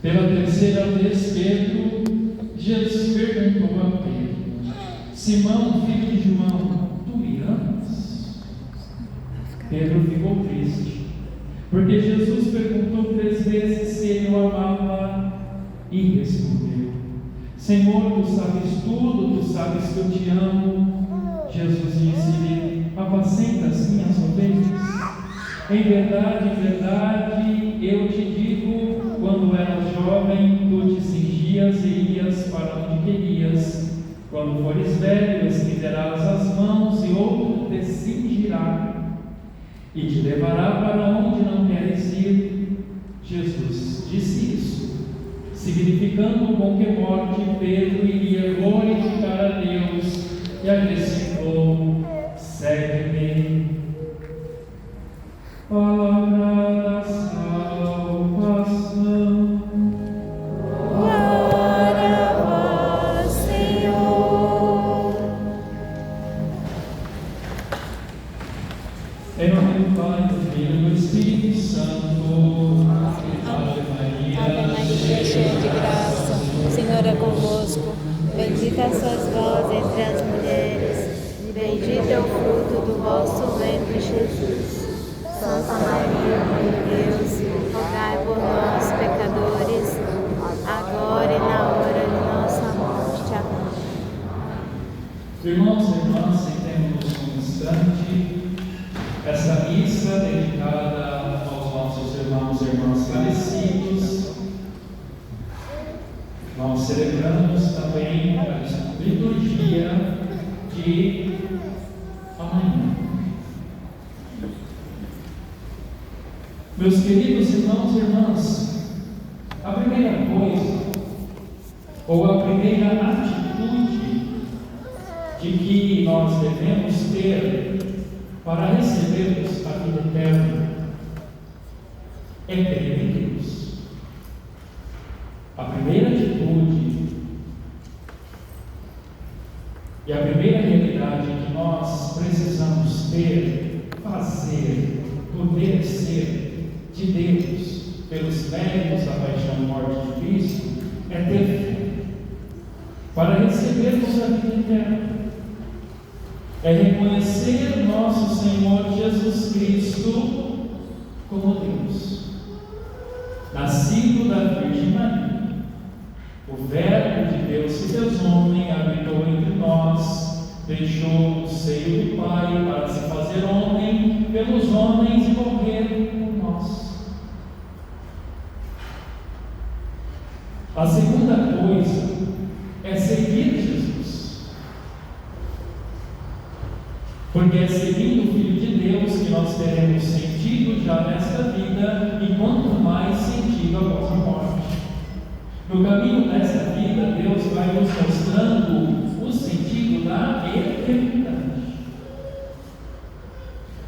Pela terceira vez, Jesus perguntou a Pedro: Simão, filho de João, tu me amas? Pedro ficou triste, porque Jesus perguntou 3 vezes se ele o amava, e respondeu: Senhor, tu sabes tudo, tu sabes que eu te amo. Jesus disse-lhe: apacenta as minhas ovelhas. Em verdade, eu te digo, quando eras jovem, tu te cingias e ias para onde querias. Quando fores velho, estenderás as mãos e outro te cingirá e te levará para onde não queres ir. Jesus disse isso, significando com que morte Pedro iria glorificar a Deus, e acrescentou: segue-me. Palavra da salvação. Glória a vós, Senhor. Em nome do Pai, do Filho e do Espírito Santo. Ave Maria, Cheia de graça, o Senhor é convosco. Bendita sois vós entre as mulheres, e bendito é o fruto do vosso ventre, Jesus. Santa Maria, Mãe de Deus, rogai por nós, pecadores, agora e na hora de nossa morte. Amém. irmãos e irmãs, sentemos um instante. Essa missa dedicada aos nossos irmãos e irmãs falecidos. Nós celebramos também a liturgia de amanhã. Meus queridos irmãos e irmãs, a primeira coisa, ou a primeira atitude de que nós devemos ter para recebermos a vida eterna é crer em Deus. A primeira atitude e a primeira realidade que nós precisamos ter, fazer, poder ser de Deus pelos méritos da paixão e morte de Cristo é ter fé para recebermos a vida eterna. É reconhecer nosso Senhor Jesus Cristo como Deus, nascido da Virgem Maria. O Verbo de Deus se fez homem, habitou entre nós, deixou o seio do Pai para se fazer homem pelos homens e morrer por nós. A segunda coisa é seguir Jesus, porque é seguindo o Filho de Deus que nós teremos sentido já nesta vida e quanto mais sentido após a morte. No caminho dessa vida, Deus vai nos mostrando o sentido da eternidade.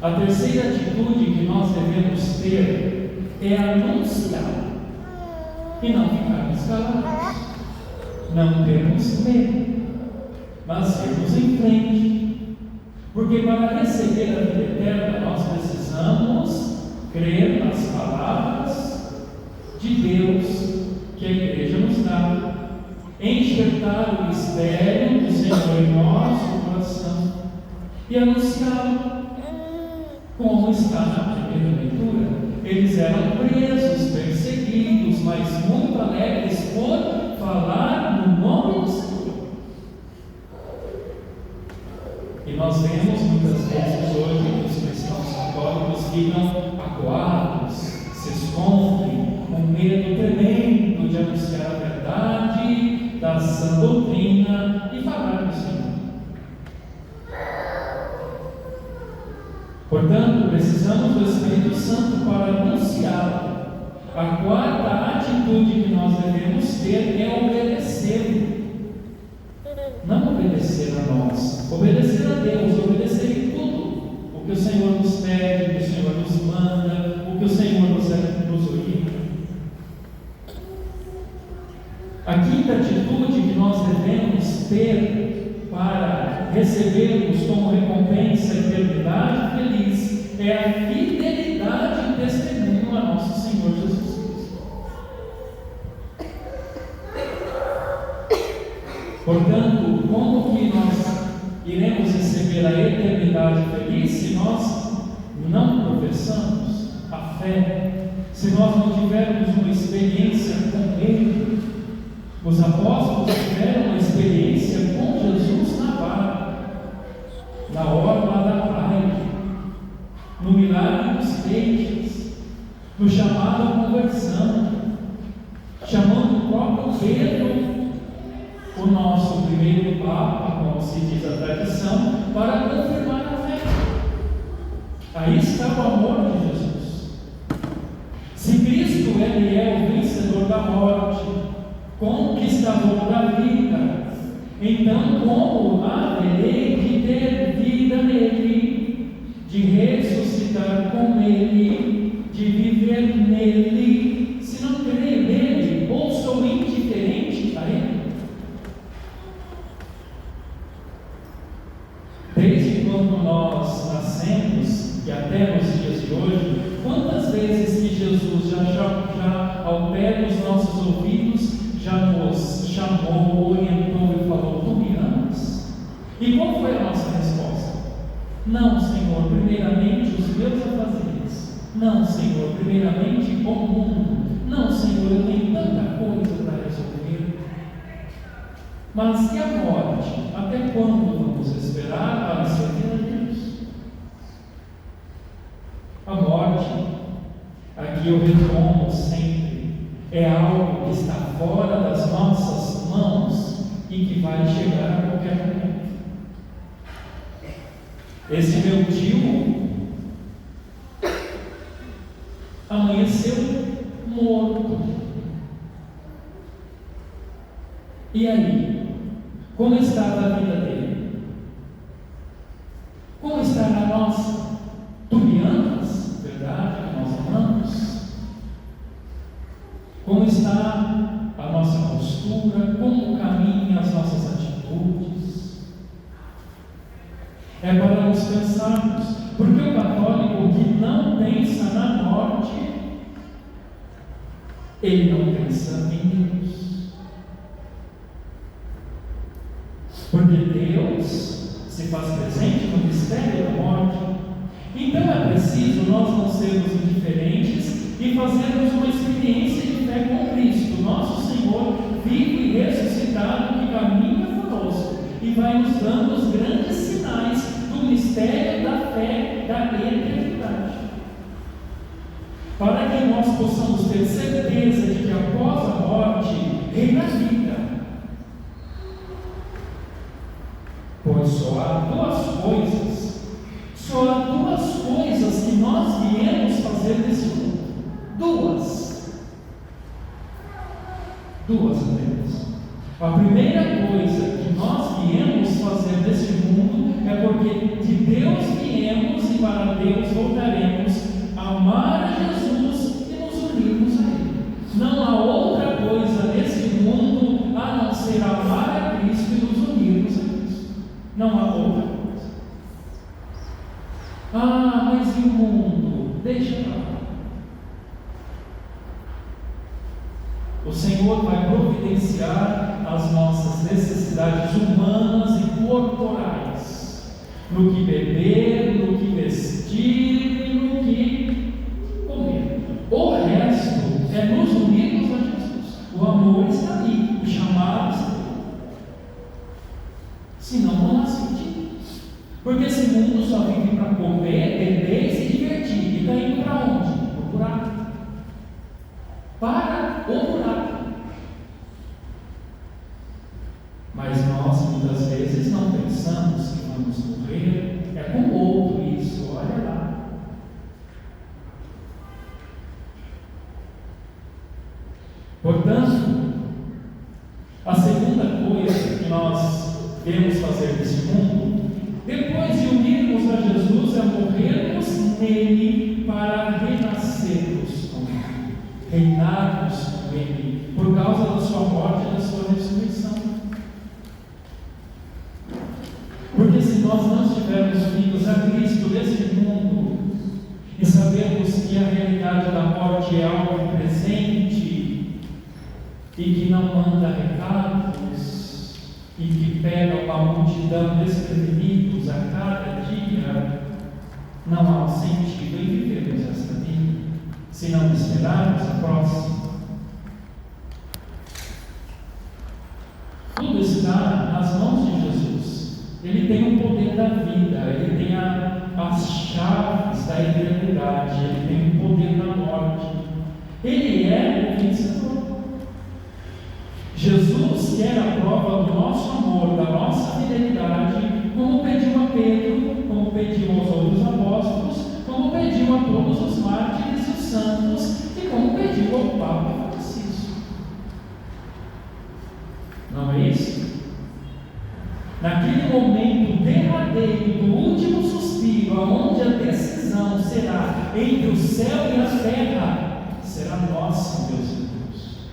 A terceira atitude que nós devemos ter é anunciar e não ficarmos calados, não termos medo, mas irmos em frente, porque para receber a vida eterna nós precisamos crer nas palavras de Deus que a igreja nos dá, enxertar o mistério do Senhor em nosso coração e anunciá-lo. Como está na primeira leitura, eles eram presos, perseguidos, mas muito alegres por falar no nome do Senhor. E nós vemos muitas vezes hoje os cristãos católicos ficam acuados, se escondem, com medo tremendo de anunciar a verdade da sã doutrina e falar do Senhor. Portanto, precisamos do Espírito Santo para anunciá-lo. A quarta atitude que nós devemos ter é obedecer. Não obedecer a nós, obedecer a Deus, obedecer em tudo o que o Senhor nos pede, o que o Senhor nos manda, o que o Senhor nos orienta. A quinta atitude que nós devemos ter para recebermos como recompensa a eternidade feliz é a fidelidade e testemunho a nosso Senhor Jesus Cristo. Portanto, como que nós iremos receber a eternidade feliz se nós não professamos a fé, se nós não tivermos uma experiência com Ele? Os apóstolos tiveram uma experiência com Jesus na barca, na orla da praia, no milagre dos peixes, no chamado à conversão, chamando o próprio Pedro, o nosso primeiro Papa, como se diz a tradição, para confirmar a fé. Aí está o amor de Jesus. Se Cristo ele é o vencedor da morte, conquistador da vida, então como haverei de ter vida nele, de ressuscitar com ele, de viver nele, se não creio nele, ou sou indiferente a ele? Desde quando nós nascemos e até nos dias de hoje, quantas vezes que Jesus já ao pé dos nossos ouvidos já nos chamou, orientou e falou: tu me amas? E qual foi a nossa resposta? Não, Senhor, primeiramente os meus afazeres. Não, Senhor, primeiramente o mundo. Não, Senhor, eu tenho tanta coisa para resolver. Mas e a morte? Até quando vamos esperar para servir a Deus? A morte, aqui eu retomo sempre, é algo que está fora das nossas mãos e que vai chegar a qualquer momento. Esse meu tio amanheceu morto. E aí? Como está a vida dele? Como está a nossa? Tu me amas? Verdade que nós amamos? Como está a nossa postura? Como caminham as nossas atitudes? É para nos pensarmos, porque o católico que não pensa na morte, ele não pensa em Deus. Porque Deus se faz presente no mistério da morte. Então é preciso nós não sermos indiferentes e fazermos uma experiência de fé com Cristo, nosso Senhor, vivo e ressuscitado, que caminha conosco e vai nos dando os grandes sinais do mistério da fé da eternidade, para que nós possamos ter certeza de que após a morte reina a vida. Pois só há duas coisas que nós viemos fazer nesse mundo. Duas apenas. A primeira coisa que nós viemos fazer nesse mundo é porque de Deus viemos e para Deus voltaremos, amar a Jesus e nos unirmos a Ele. Não há outra coisa nesse mundo a não ser amar a Cristo e nos unirmos a Cristo. Não há outra coisa. Ah, mas e o mundo? Deixa para lá. O Senhor vai providenciar as nossas necessidades humanas e corporais, no que beber, no que vestir e no que comer. O resto é nos unirmos a Jesus. O amor está ali, o chamado está ali. Senão não há sentido. Porque esse mundo só vive para comer, beber e se divertir. E está indo para onde? Para o buraco. Para o buraco. Mas nós muitas vezes não pensamos que vamos morrer. É com o outro isso, olha lá. Portanto, a segunda coisa que nós devemos fazer nesse mundo, depois de unirmos a Jesus, é morrermos nele para renascermos com Ele, reinarmos com Ele, por causa da sua morte e da sua ressurreição. Porque se nós não estivermos unidos a Cristo neste mundo, e sabemos que a realidade da morte é algo presente, e que não manda recados, e que pegam uma multidão desprevenidos a cada dia, não há sentido em vivermos esta vida, se não esperarmos a próxima. Tudo está nas mãos de Jesus. Ele tem o poder da vida, ele tem as chaves da eternidade, ele tem o poder da morte. Ele é o vencedor. Jesus quer a prova do nosso amor, da nossa fidelidade, como pediu a Pedro, como pediu aos outros apóstolos, como pediu a todos os mártires e os santos, e como pediu ao Papa Francisco. Não é isso? Naquele momento derradeiro, do último suspiro, onde a decisão será entre o céu e a terra, será nossa, meus irmãos.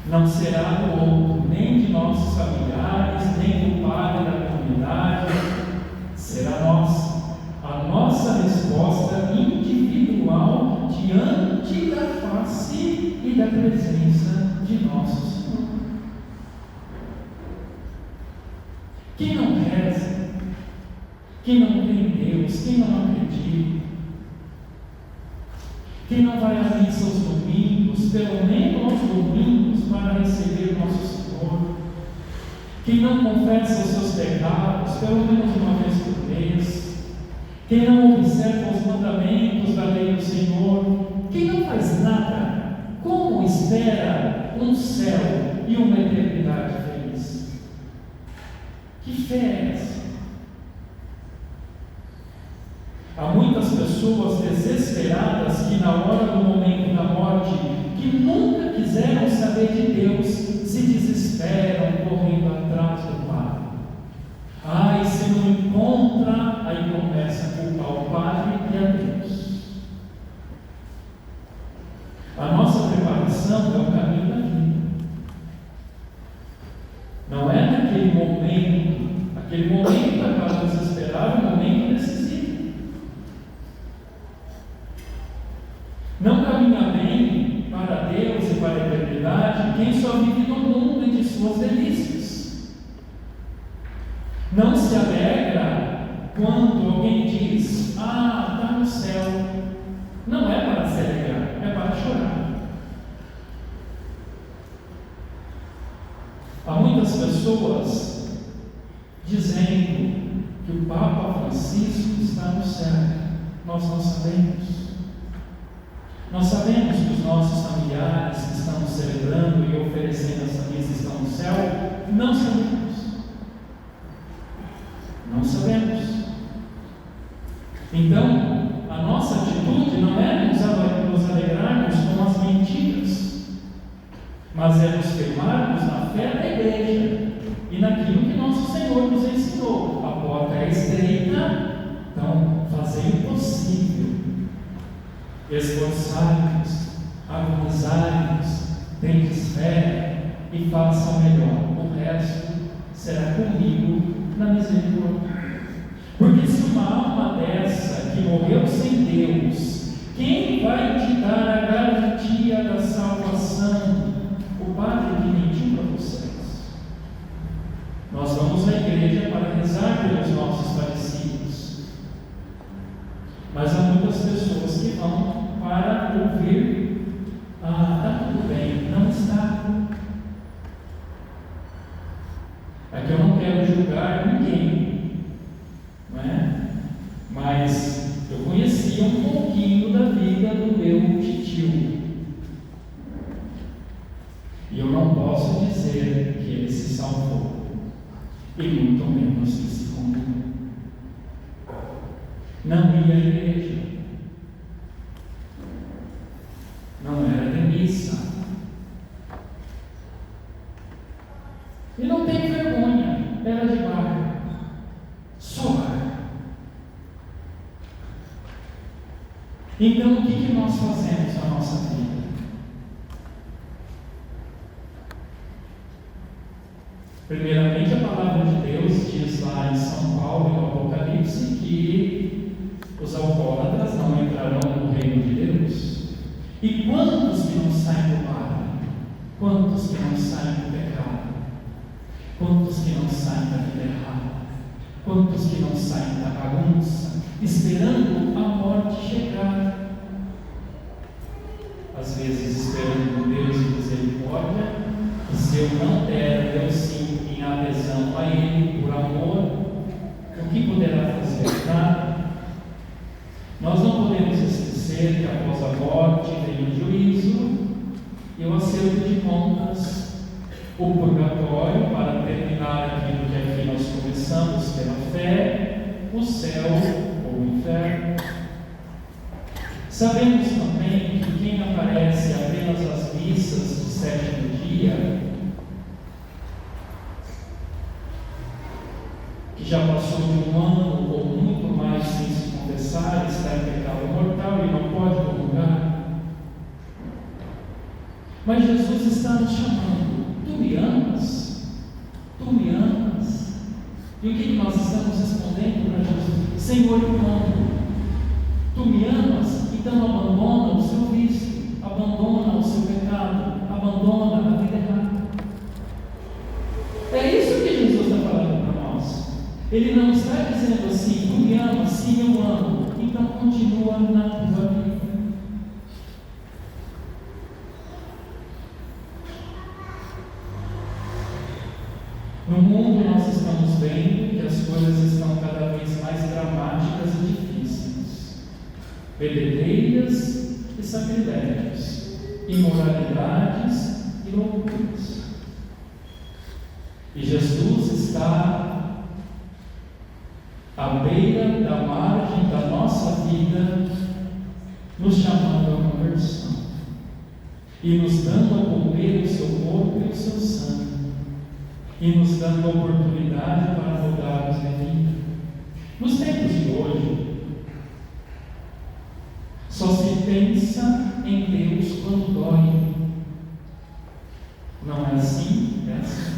Não será do outro, nem de nossos familiares, nem do padre da comunidade, será nossa. A nossa resposta individual diante da face e da presença de nosso Senhor. Quem não reza, quem não tem Deus, quem não acredita, quem não vai à missa aos domingos, pelo menos aos domingos, para receber o nosso Senhor, quem não confessa os seus pecados, pelo menos uma vez por mês, quem não observa os mandamentos da lei do Senhor, quem não faz nada, como espera um céu e uma eternidade feliz? Que fé é essa? Há muitas pessoas desesperadas que na hora do momento da morte, que nunca quiseram saber de Deus, se desesperam correndo atrás do Padre. Ai, se não encontra, aí começa a culpar o Padre e a Deus. A nossa preparação é o caminho da vida. Não é naquele momento, aquele momento é para nos esperar, um momento decisivo. Não caminha bem para Deus e para a eternidade quem só vive no mundo e de suas delícias. Não se alegra quando alguém diz: ah, está no céu. Não é para se alegrar, é para chorar. Há muitas pessoas dizendo que o Papa Francisco está no céu. Nós não sabemos. Nós sabemos que os nossos familiares que estamos celebrando e oferecendo essa missa estão no céu? Não sabemos. Não sabemos. Então, a nossa atitude não é nos alegrarmos com as mentiras, mas é nos firmarmos na fé da igreja e naquilo que nosso Senhor nos ensinou. A porta é estreita, então fazei o possível. Esforçai-vos, agonizai-vos, tendes fé e façam melhor. O resto será comigo na misericórdia. Porque se uma alma dessa que morreu sem Deus, quem vai te dar a garantia da salvação? O Padre que mentiu para vocês. Nós vamos à igreja para rezar pelos nossos falecidos, mas há muitas pessoas que vão para ouvir: ah, está tudo bem. Não está. Aqui eu não quero julgar ninguém, não é? Mas eu conhecia um pouquinho da vida do meu titio, e eu não posso dizer que ele se salvou, e muito menos que se condenou. Não ia à igreja, não era de missa, e não tem vergonha, era de bar, só bar. Então o que nós fazemos na nossa vida? Primeiramente, a palavra de Deus diz lá em São Paulo, no Apocalipse, que os alcoólatras não entrarão no reino de Deus. E quantos que não saem do bar? Quantos que não saem do pecado? Quantos Quantos que não saem da vida errada? Quantos que não saem da bagunça, esperando a morte chegar? Às vezes esperando um Deus de misericórdia, e se eu não der, eu sim, em adesão a Ele, por amor, o que poderá fazer? Nada. Nós não podemos esquecer que após a morte vem o juízo e o acerto de contas, o purgatório, para terminar aquilo que aqui nós começamos pela fé, o céu ou o inferno. Sabemos também que quem aparece apenas às missas do sétimo dia, que já passou de um ano ou muito mais sem se confessar, está em pecado mortal e não pode comungar. Mas Jesus está nos chamando. Tu me amas? Tu me amas? E o que nós estamos respondendo para Jesus? Senhor, eu amo. Tu me amas? Então abandona o seu vício, abandona o seu pecado, abandona a vida errada. É isso que Jesus está falando para nós. Ele não está dizendo assim: tu me amas? Sim, eu amo. Então continua na tua vida. No mundo nós estamos vendo que as coisas estão cada vez mais dramáticas e difíceis. Bebedeiras e sacrilégios, imoralidades e loucuras. E Jesus está à beira da margem da nossa vida, nos chamando à conversão e nos dando a comer o seu corpo e o seu sangue, e nos dando a oportunidade para mudarmos de vida. Nos tempos de hoje, só se pensa em Deus quando dói. Não é assim? É assim.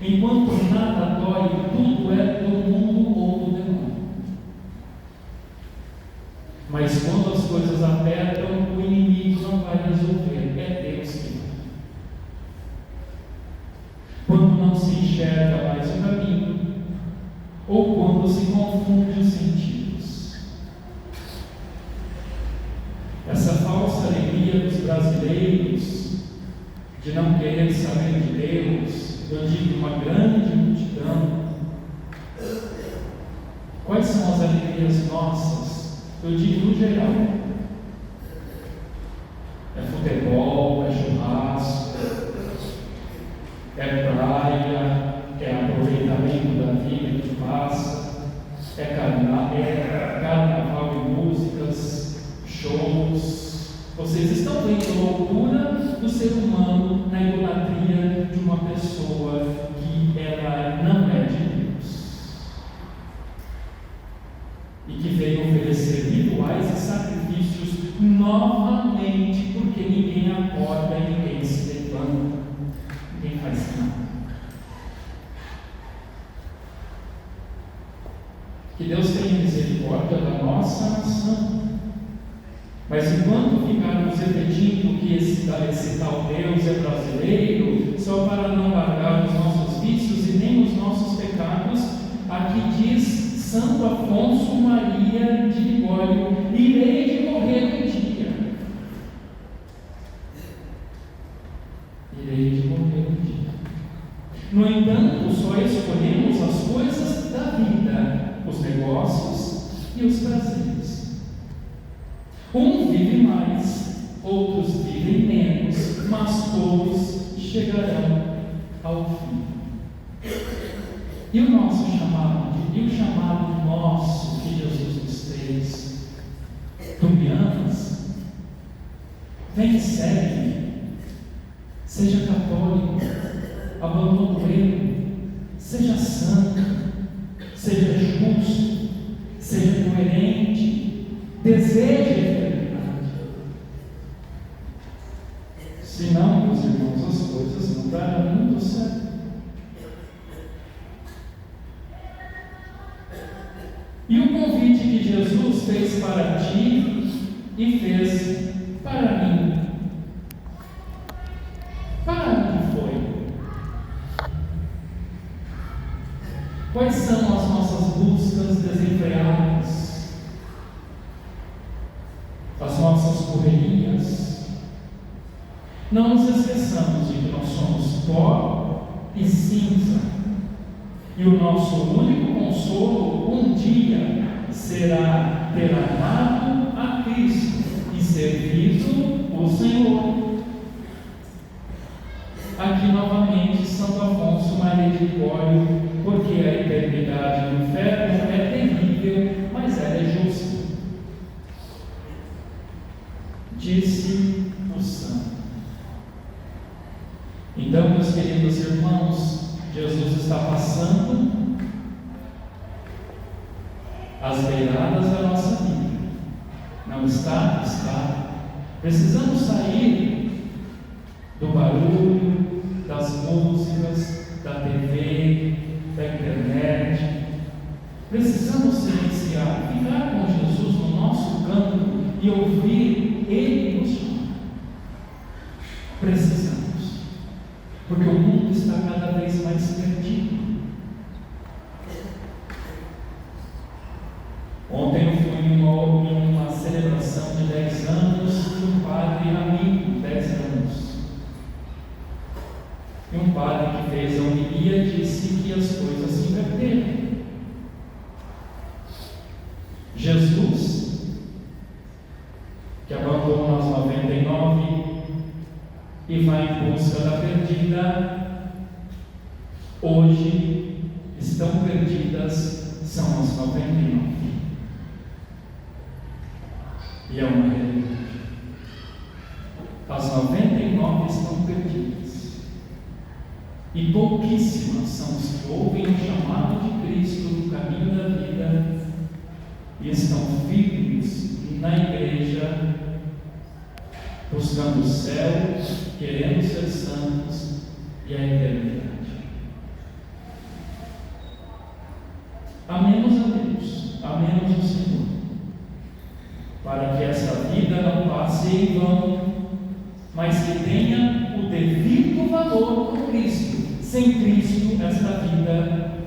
Enquanto nada dói, tudo é do mundo ou do demônio. Mas quando as coisas apertam, o inimigo não vai resolver, é Deus que vai. Quando não se enxerga mais o caminho, ou quando se confunde os sentidos. Essa falsa alegria dos brasileiros de não querer saber de Deus, eu digo uma grande multidão. Quais são as alegrias nossas? Eu digo no geral. É futebol, é churrasco, é praia, é aproveitamento da vida que passa, é carnaval e músicas, shows. Vocês estão vendo a loucura do ser humano na idolatria de uma pessoa que ela não é de Deus e que veio oferecer rituais e sacrifícios novamente, porque ninguém acorda e ninguém se levanta, ninguém faz nada. Que Deus tenha misericórdia da nossa nação. Mas enquanto ficarmos repetindo que esse tal Deus é brasileiro, só para não largar os nossos vícios e nem os nossos pecados, aqui diz Santo Afonso Maria de Ligório: irei de morrer um dia. Irei de morrer um dia. No entanto, só escolhemos as coisas da vida, os negócios e os prazeres. Um vive mais, outros vivem menos, mas todos chegarão ao fim. E o nosso chamado, e o chamado nosso que Jesus nos fez: tu me amas? Vem, segue-me. Seja católico, abandona o erro, seja santo, seja justo, seja coerente, deseje a eternidade. Senão, meus irmãos, as coisas não darão muito certo. E o convite que Jesus fez para ti e fez para mim, para onde foi? Quais são as nossas buscas desenfreadas? As nossas correrias? Não nos esqueçamos de que nós somos pó e cinza, e o nosso único consolo um dia será ter amado a Cristo e servido o Senhor. Aqui novamente Santo Afonso Maria de Ligório, porque a eternidade do inferno é terrível, mas ela é justa. Disse o santo. Então, meus queridos irmãos, Jesus está passando as beiradas da nossa vida. Não está? Está. Precisamos sair do barulho, das músicas, da TV, da internet. Precisamos silenciar, ficar com Jesus no nosso canto e ouvir Ele nos chamar. Precisamos, porque o mundo está cada vez mais perdido. Ontem eu fui em uma celebração de 10 anos de um padre amigo, 10 anos. E um padre que fez a homilia disse que as coisas se inverteram. Jesus, que abandona as 99 e vai em busca da perdida, hoje estão perdidas, são as 99. E é uma realidade. As 99 estão perdidas. E pouquíssimas são os que ouvem o chamado de Cristo no caminho da vida e estão firmes na igreja, buscando o céu, querendo ser santos e a eternidade. Amemos a Deus, amemos o Senhor, para que essa vida não passe em vão, mas que tenha o devido valor com Cristo. Sem Cristo, esta vida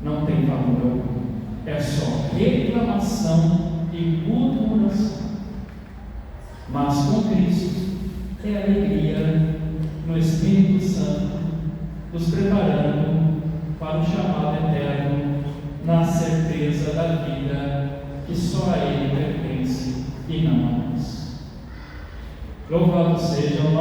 não tem valor algum. É só reclamação e murmuração. Mas com Cristo é alegria no Espírito Santo, nos preparando para o chamado eterno, na certeza da vida que só a Ele pertence e não a nós. Louvado seja o